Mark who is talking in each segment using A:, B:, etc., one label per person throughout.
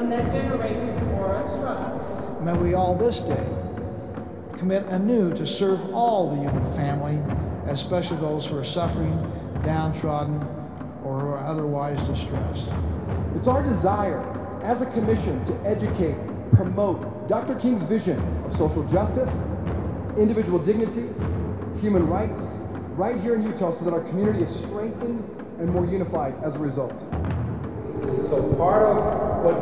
A: one that generations before us struggled.
B: May we all this day commit anew to serve all the human family, especially those who are suffering, downtrodden, or who are otherwise distressed.
C: It's our desire as a commission to educate, promote Dr. King's vision of social justice, individual dignity, human rights, right here in Utah, so that our community is strengthened and more unified as a result.
D: So part of what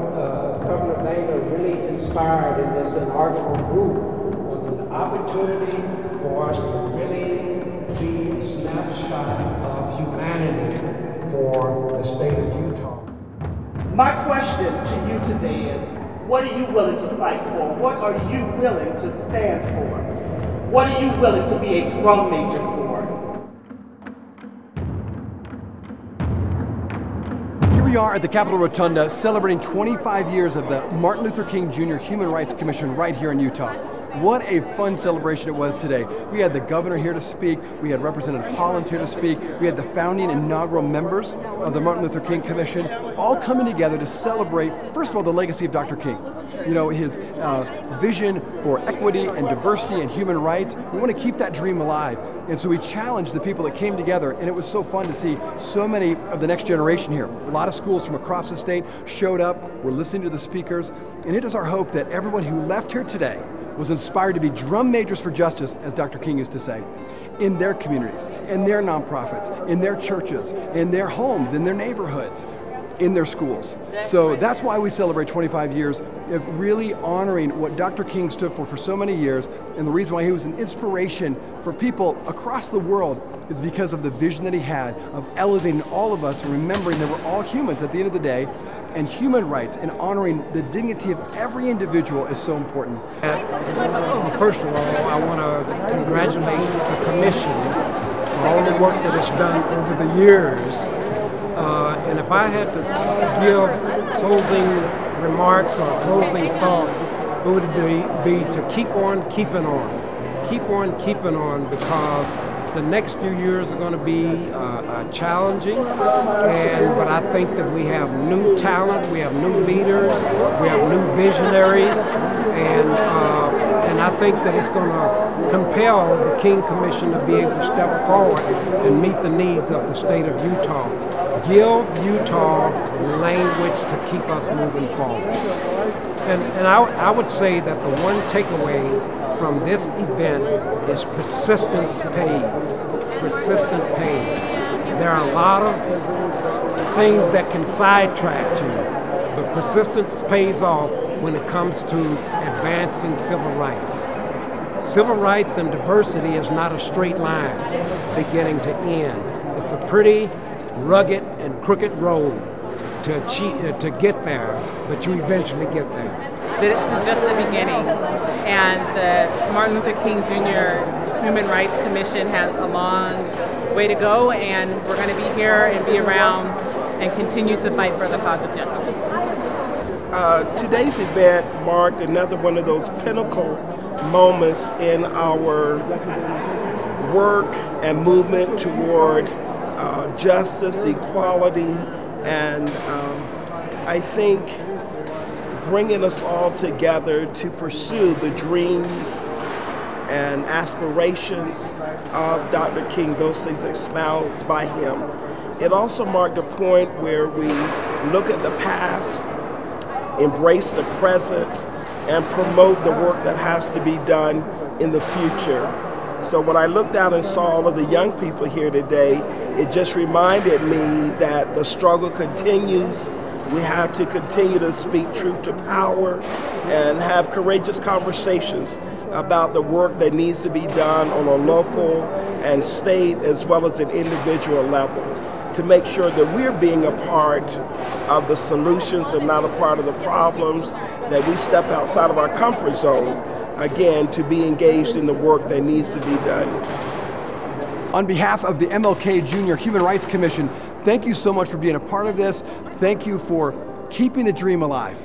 D: Governor Banger really inspired in this inaugural group was an opportunity for us to really be a snapshot of humanity for the state of Utah.
E: My question to you today is, what are you willing to fight for? What are you willing to stand for? What are you willing to be a drum major for?
F: Here we are at the Capitol Rotunda celebrating 25 years of the Martin Luther King Jr. Human Rights Commission right here in Utah. What a fun celebration it was today. We had the governor here to speak, we had Representative Hollins here to speak, we had the founding inaugural members of the Martin Luther King Commission all coming together to celebrate, first of all, the legacy of Dr. King. You know, his vision for equity and diversity and human rights. We want to keep that dream alive. And so we challenged the people that came together, and it was so fun to see so many of the next generation here. A lot of schools from across the state showed up, were listening to the speakers, and it is our hope that everyone who left here today was inspired to be drum majors for justice, as Dr. King used to say, in their communities, in their nonprofits, in their churches, in their homes, in their neighborhoods, in their schools. So that's why we celebrate 25 years of really honoring what Dr. King stood for so many years, and the reason why he was an inspiration for people across the world is because of the vision that he had of elevating all of us and remembering that we're all humans at the end of the day, and human rights and honoring the dignity of every individual is so important.
D: First of all, I want to congratulate the commission for all the work that it's done over the years. And if I had to give closing remarks or closing thoughts, it would be to keep on keeping on. Keep on keeping on, because the next few years are going to be challenging, but I think that we have new talent, we have new leaders, we have new visionaries, and I think that it's going to compel the King Commission to be able to step forward and meet the needs of the state of Utah. Give Utah language to keep us moving forward. And I would say that the one takeaway from this event is persistence pays. Persistent pays. There are a lot of things that can sidetrack you, but persistence pays off when it comes to advancing civil rights. Civil rights and diversity is not a straight line beginning to end. It's a pretty rugged and crooked road to achieve, to get there, but you eventually get there.
A: This is just the beginning, and the Martin Luther King Jr. Human Rights Commission has a long way to go, and we're going to be here and be around and continue to fight for the cause of justice.
G: Today's event marked another one of those pinnacle moments in our work and movement toward justice, equality, and I think bringing us all together to pursue the dreams and aspirations of Dr. King, those things espoused by him. It also marked a point where we look at the past, embrace the present, and promote the work that has to be done in the future. So when I looked out and saw all of the young people here today, it just reminded me that the struggle continues. We have to continue to speak truth to power and have courageous conversations about the work that needs to be done on a local and state as well as an individual level to make sure that we're being a part of the solutions and not a part of the problems, that we step outside of our comfort zone, again, to be engaged in the work that needs to be done.
F: On behalf of the MLK Jr. Human Rights Commission, thank you so much for being a part of this. Thank you for keeping the dream alive.